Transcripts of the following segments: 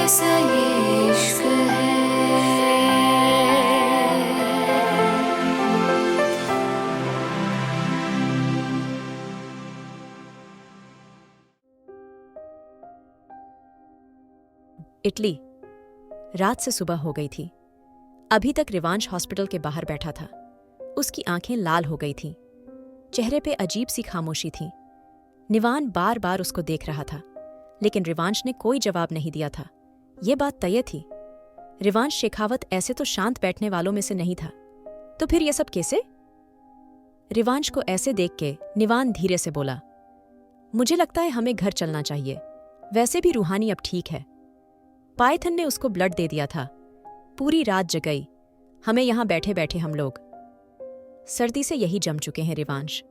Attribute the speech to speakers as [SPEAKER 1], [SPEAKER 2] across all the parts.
[SPEAKER 1] कैसा ये इश्क है।
[SPEAKER 2] इटली। रात से सुबह हो गई थी। अभी तक रिवांश हॉस्पिटल के बाहर बैठा था। उसकी आंखें लाल हो गई थीं। चेहरे पे अजीब सी खामोशी थी। निवान बार बार उसको देख रहा था, लेकिन रिवांश ने कोई जवाब नहीं दिया था। ये बात तय थी। रिवांश शेखावत ऐसे तो शांत बैठने वालों में से नहीं था। तो फिर ये सब कैसे? रिवांश को ऐसे देख के निवान धीरे से बोला, मुझे लगता है हमें घर चलना चाहिए। वैसे भी रूहानी अब ठीक है। पाइथन ने उसको ब्लड दे दिया था। पूरी रात जगई। हमें यहां बैठे बैठे हम लोग सर्दी से यही जम चुके हैं रिवांश।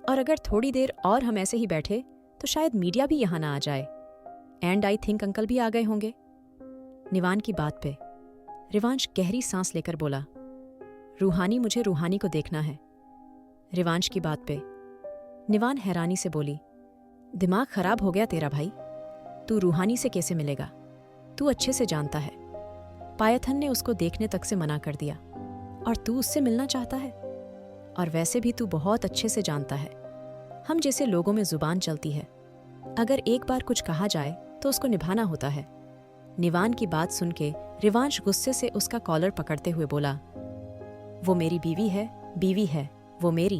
[SPEAKER 2] और अगर थोड़ी देर और हम ऐसे ही बैठे तो शायद मीडिया भी यहां ना आ जाए। एंड आई थिंक अंकल भी आ गए होंगे। निवान की बात पे रिवांश गहरी सांस लेकर बोला, रूहानी, मुझे रूहानी को देखना है। रिवांश की बात पे निवान हैरानी से बोली, दिमाग खराब हो गया तेरा भाई। तू रूहानी से कैसे मिलेगा? तू अच्छे से जानता है पायथन ने उसको देखने तक से मना कर दिया, और तू उससे मिलना चाहता है। और वैसे भी तू बहुत अच्छे से जानता है हम जैसे लोगों में जुबान चलती है। अगर एक बार कुछ कहा जाए तो उसको निभाना होता है। निवान की बात सुन के रिवांश गुस्से से उसका कॉलर पकड़ते हुए बोला, वो मेरी बीवी है वो मेरी।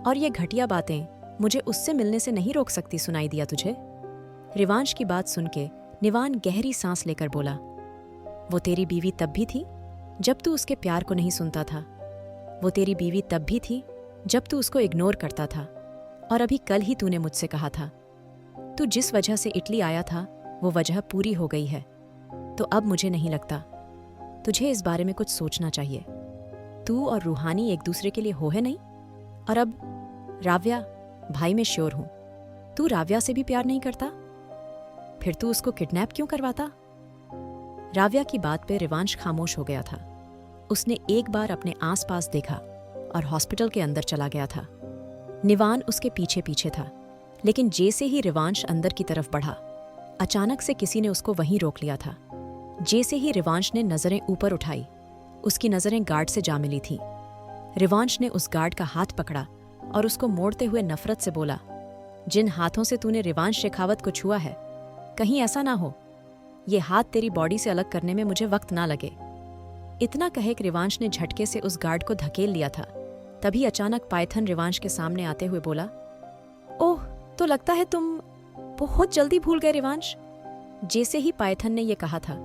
[SPEAKER 2] और ये घटिया बातें मुझे उससे मिलने से नहीं रोक सकती। सुनाई दिया तुझे? रिवांश की बात सुन के निवान गहरी सांस लेकर बोला, वो तेरी बीवी तब भी थी जब तू उसके प्यार को नहीं सुनता था। वो तेरी बीवी तब भी थी जब तू उसको इग्नोर करता था। और अभी कल ही तूने मुझसे कहा था तू जिस वजह से इटली आया था वो वजह पूरी हो गई है। तो अब मुझे नहीं लगता तुझे इस बारे में कुछ सोचना चाहिए। तू और रूहानी एक दूसरे के लिए हो है नहीं। और अब राव्या, भाई मैं श्योर हूं तू राव्या से भी प्यार नहीं करता। फिर तू उसको किडनैप क्यों करवाता? राव्या की बात पे रिवांश खामोश हो गया था। उसने एक बार अपने आसपास देखा और हॉस्पिटल के अंदर चला गया था। निवान उसके पीछे पीछे था, लेकिन जैसे ही रिवांश अंदर की तरफ बढ़ा, अचानक से किसी ने उसको वहीं रोक लिया था। जैसे ही रिवांश ने नजरें ऊपर उठाई, उसकी नजरें गार्ड से जा मिली थीं। रिवांश ने उस गार्ड का हाथ पकड़ा और उसको मोड़ते हुए नफरत से बोला, जिन हाथों से तूने रिवांश शेखावत को छुआ है, कहीं ऐसा ना हो ये हाथ तेरी बॉडी से अलग करने में मुझे वक्त ना लगे। इतना कहे कि रिवांश ने झटके से उस गार्ड को धकेल लिया था। तभी अचानक पाइथन रिवांश के सामने आते हुए बोला, ओह, तो लगता है तुम बहुत जल्दी भूल गए रिवांश। जैसे ही पाइथन ने यह कहा था,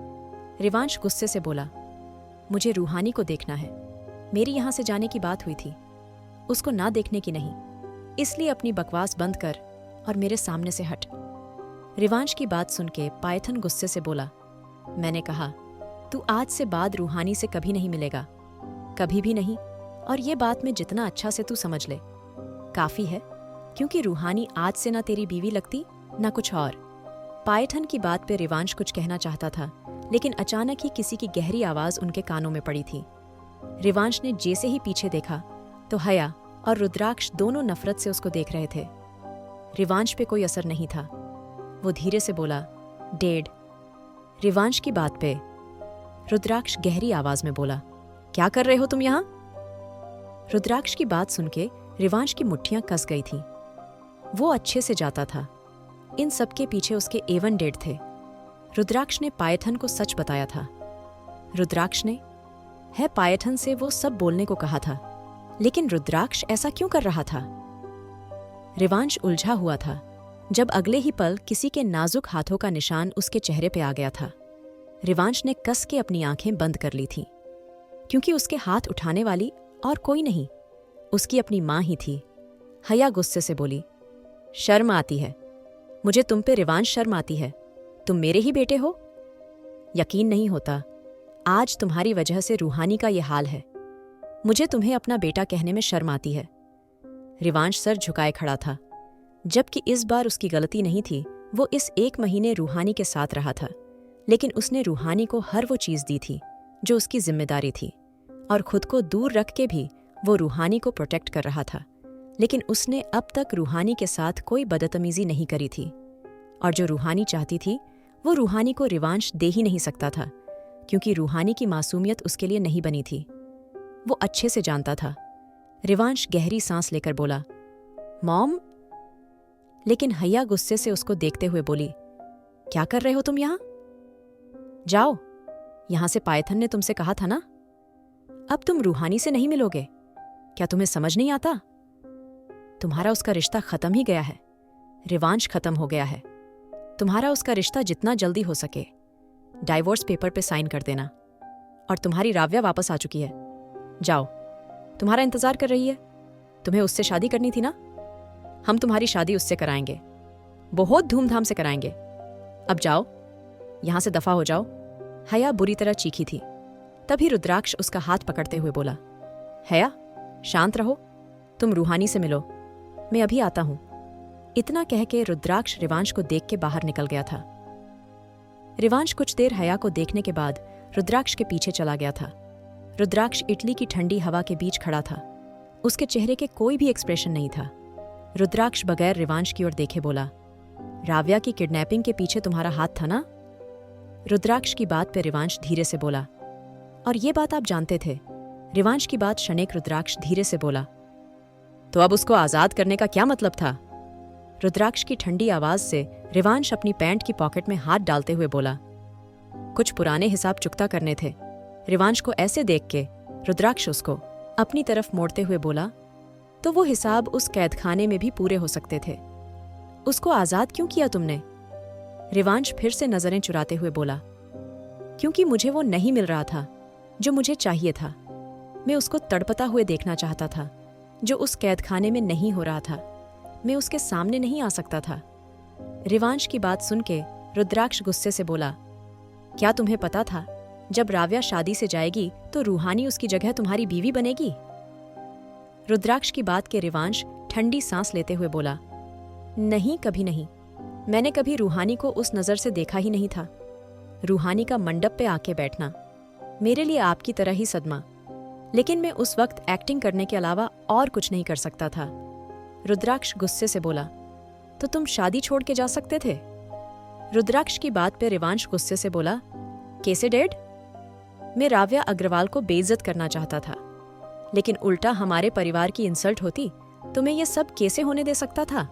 [SPEAKER 2] रिवांश गुस्से से बोला, मुझे रूहानी को देखना है। मेरी यहां से जाने की बात हुई थी, उसको ना देखने की नहीं। इसलिए अपनी बकवास बंद कर और मेरे सामने से हट। रिवांश की बात सुन के पाइथन गुस्से से बोला, मैंने कहा तू आज से बाद रूहानी से कभी नहीं मिलेगा, कभी भी नहीं। और ये बात में जितना अच्छा से तू समझ ले काफी है, क्योंकि रूहानी आज से ना तेरी बीवी लगती ना कुछ और। पाइथन की बात पे रिवांश कुछ कहना चाहता था, लेकिन अचानक ही किसी की गहरी आवाज उनके कानों में पड़ी थी। रिवांश ने जैसे ही पीछे देखा तो हया और रुद्राक्ष दोनों नफरत से उसको देख रहे थे। रिवांश पे कोई असर नहीं था। वो धीरे से बोला, डेड। रिवांश की बात पे रुद्राक्ष गहरी आवाज में बोला, क्या कर रहे हो तुम यहां? रुद्राक्ष की बात सुन के रिवांश की मुट्ठियां कस गई थीं। वो अच्छे से जाता था। इन सब के पीछे उसके एवन डेड थे। रुद्राक्ष ने पायथन को सच बताया था। रुद्राक्ष ने पायथन से वो सब बोलने को कहा था, लेकिन रुद्राक्ष ऐसा क्यों कर रहा था? रिवांश उलझा हुआ था जब अगले ही पल किसी के नाजुक हाथों का निशान उसके चेहरे पे आ गया था। रिवांश ने कस के अपनी आंखें बंद कर ली थीं, क्योंकि उसके हाथ उठाने वाली और कोई नहीं, उसकी अपनी मां ही थी। हया गुस्से से बोली, शर्म आती है मुझे तुम पे रिवांश, शर्म आती है। तुम मेरे ही बेटे हो। यकीन नहीं होता आज तुम्हारी वजह से रूहानी का ये हाल है। मुझे तुम्हें अपना बेटा कहने में शर्म आती है। रिवांश सर झुकाए खड़ा था, जबकि इस बार उसकी गलती नहीं थी। वो इस 1 महीने रूहानी के साथ रहा था, लेकिन उसने रूहानी को हर वो चीज दी थी जो उसकी जिम्मेदारी थी, और खुद को दूर रख के भी वो रूहानी को प्रोटेक्ट कर रहा था। लेकिन उसने अब तक रूहानी के साथ कोई बदतमीजी नहीं करी थी, और जो रूहानी चाहती थी वो रूहानी को रिवांश दे ही नहीं सकता था, क्योंकि रूहानी की मासूमियत उसके लिए नहीं बनी थी। वो अच्छे से जानता था। रिवांश गहरी सांस लेकर बोला, मॉम। लेकिन हैया गुस्से से उसको देखते हुए बोली, क्या कर रहे हो तुम यहां? जाओ, यहां से पायथन ने तुमसे कहा था ना। अब तुम रूहानी से नहीं मिलोगे। क्या तुम्हें समझ नहीं आता? तुम्हारा उसका रिश्ता खत्म ही गया है। रिवांश खत्म हो गया है। तुम्हारा उसका रिश्ता जितना जल्दी हो सके डाइवोर्स पेपर पे साइन कर देना। और तुम्हारी राव्या वापस आ चुकी है। जाओ, तुम्हारा इंतजार कर रही है। तुम्हें उससे शादी करनी थी ना। हम तुम्हारी शादी उससे कराएंगे, बहुत धूमधाम से कराएंगे। अब जाओ, यहां से दफा हो जाओ। हया बुरी तरह चीखी थी। तभी रुद्राक्ष उसका हाथ पकड़ते हुए बोला, हया, शांत रहो। तुम रूहानी से मिलो, मैं अभी आता हूं। इतना कह के रुद्राक्ष रिवांश को देख के बाहर निकल गया था। रिवांश कुछ देर हया को देखने के बाद रुद्राक्ष के पीछे चला गया था। रुद्राक्ष इटली की ठंडी हवा के बीच खड़ा था। उसके चेहरे के कोई भी एक्सप्रेशन नहीं था। रुद्राक्ष बगैर रिवांश की ओर देखे बोला, राव्या की किडनैपिंग के पीछे तुम्हारा हाथ था ना? रुद्राक्ष की बात पे रिवांश धीरे से बोला, और ये बात आप जानते थे। रिवांश की बात शनेक रुद्राक्ष धीरे से बोला, तो अब उसको आजाद करने का क्या मतलब था? रुद्राक्ष की ठंडी आवाज से रिवांश अपनी पैंट की पॉकेट में हाथ डालते हुए बोला, कुछ पुराने हिसाब चुकता करने थे। रिवांश को ऐसे देख के रुद्राक्ष उसको अपनी तरफ मोड़ते हुए बोला, तो वो हिसाब उस कैदखाने में भी पूरे हो सकते थे। उसको आजाद क्यों किया तुमने? रिवांश फिर से नजरें चुराते हुए बोला, क्योंकि मुझे वो नहीं मिल रहा था जो मुझे चाहिए था। मैं उसको तड़पता हुए देखना चाहता था, जो उस कैदखाने में नहीं हो रहा था। मैं उसके सामने नहीं आ सकता था। रिवांश की बात सुन के रुद्राक्ष गुस्से से बोला, क्या तुम्हें पता था जब राव्या शादी से जाएगी तो रूहानी उसकी जगह तुम्हारी बीवी बनेगी? रुद्राक्ष की बात के रिवांश ठंडी सांस लेते हुए बोला, नहीं, कभी नहीं। मैंने कभी रूहानी को उस नजर से देखा ही नहीं था। रूहानी का मंडप पे आके बैठना मेरे लिए आपकी तरह ही सदमा, लेकिन मैं उस वक्त एक्टिंग करने के अलावा और कुछ नहीं कर सकता था। रुद्राक्ष गुस्से से बोला, तो तुम शादी छोड़ के जा सकते थे? रुद्राक्ष की बात पे रिवांश गुस्से से बोला, कैसे डैड? मैं राव्या अग्रवाल को बेइज्जत करना चाहता था, लेकिन उल्टा हमारे परिवार की इंसल्ट होती तो मैं ये सब कैसे होने दे सकता था?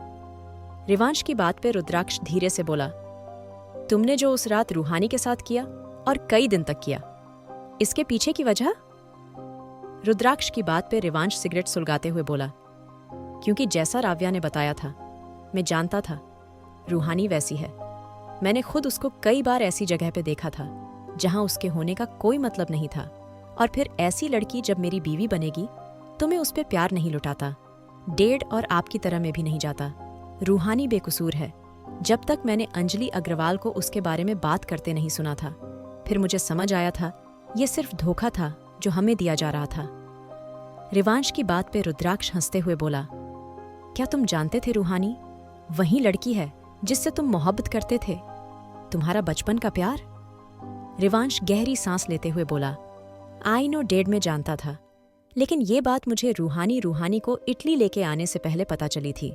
[SPEAKER 2] रिवांश की बात पे रुद्राक्ष धीरे से बोला, तुमने जो उस रात रूहानी के साथ किया और कई दिन तक किया, इसके पीछे की वजह? रुद्राक्ष की बात पे रिवांश सिगरेट सुलगाते हुए बोला, क्योंकि जैसा राव्या ने बताया था, मैं जानता था रूहानी वैसी है। मैंने खुद उसको कई बार ऐसी जगह पे देखा था जहां उसके होने का कोई मतलब नहीं था। और फिर ऐसी लड़की जब मेरी बीवी बनेगी तो मैं उस पर प्यार नहीं लुटाता। डेढ़ और आपकी तरह में भी नहीं जाता। रूहानी बेकसूर है। जब तक मैंने अंजलि अग्रवाल को उसके बारे में बात करते नहीं सुना था, फिर मुझे समझ आया था ये सिर्फ धोखा था जो हमें दिया जा रहा था। रिवांश की बात पे रुद्राक्ष हंसते हुए बोला, क्या तुम जानते थे रूहानी वही लड़की है जिससे तुम मोहब्बत करते थे? तुम्हारा बचपन का प्यार? रिवांश गहरी सांस लेते हुए बोला, आई नो डैड, में जानता था, लेकिन ये बात मुझे रूहानी को इटली लेके आने से पहले पता चली थी।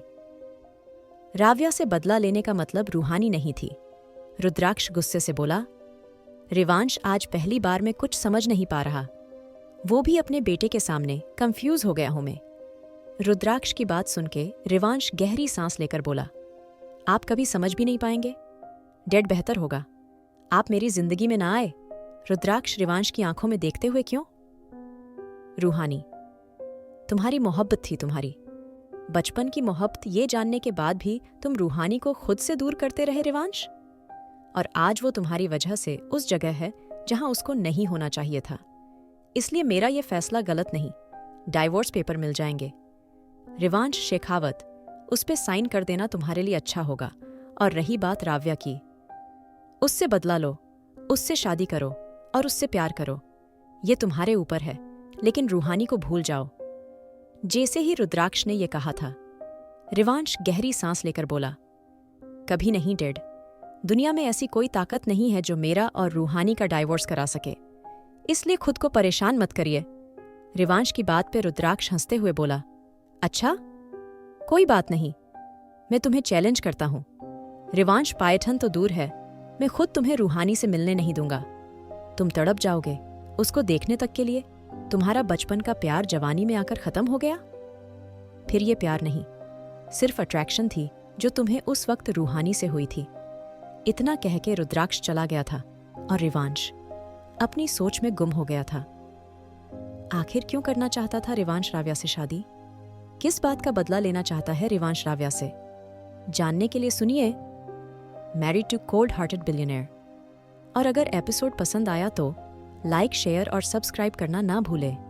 [SPEAKER 2] राव्या से बदला लेने का मतलब रूहानी नहीं थी। रुद्राक्ष गुस्से से बोला, रिवांश आज पहली बार में कुछ समझ नहीं पा रहा, वो भी अपने बेटे के सामने। कंफ्यूज हो गया हूं मैं। रुद्राक्ष की बात सुन के रिवांश गहरी सांस लेकर बोला, आप कभी समझ भी नहीं पाएंगे। डैड, बेहतर होगा आप मेरी जिंदगी में ना आए। रुद्राक्ष रिवांश की आंखों में देखते हुए, क्यों? रूहानी, तुम्हारी मोहब्बत थी, तुम्हारी बचपन की मोहब्बत, ये जानने के बाद भी तुम रूहानी को खुद से दूर करते रहे रिवांश। और आज वो तुम्हारी वजह से उस जगह है जहां उसको नहीं होना चाहिए था। इसलिए मेरा ये फैसला गलत नहीं, डाइवोर्स पेपर मिल जाएंगे। रिवांश शेखावत, उस पे साइन कर देना तुम्हारे लिए अच्छा होगा। और रही बात राव्या की, उससे बदला लो, उससे शादी करो और उससे प्यार करो, ये तुम्हारे ऊपर है, लेकिन रूहानी को भूल जाओ। जैसे ही रुद्राक्ष ने यह कहा था, रिवांश गहरी सांस लेकर बोला, कभी नहीं डैड, दुनिया में ऐसी कोई ताकत नहीं है जो मेरा और रूहानी का डाइवोर्स करा सके, इसलिए खुद को परेशान मत करिए। रिवांश की बात पे रुद्राक्ष हंसते हुए बोला, अच्छा, कोई बात नहीं, मैं तुम्हें चैलेंज करता हूं। रिवांश पायथन तो दूर है, मैं खुद तुम्हें रूहानी से मिलने नहीं दूंगा। तुम तड़प जाओगे उसको देखने तक के लिए। तुम्हारा बचपन का प्यार जवानी में आकर खत्म हो गया। फिर ये प्यार नहीं, सिर्फ अट्रैक्शन थी जो तुम्हें उस वक्त रूहानी से हुई थी। इतना कह के रुद्राक्ष चला गया था और रिवांश अपनी सोच में गुम हो गया था। आखिर क्यों करना चाहता था रिवांश राव्या से शादी? किस बात का बदला लेना चाहता है रिवांश राव्या से? जानने के लिए सुनिए married to cold hearted billionaire. और अगर एपिसोड पसंद आया तो लाइक, शेयर और सब्सक्राइब करना ना भूलें।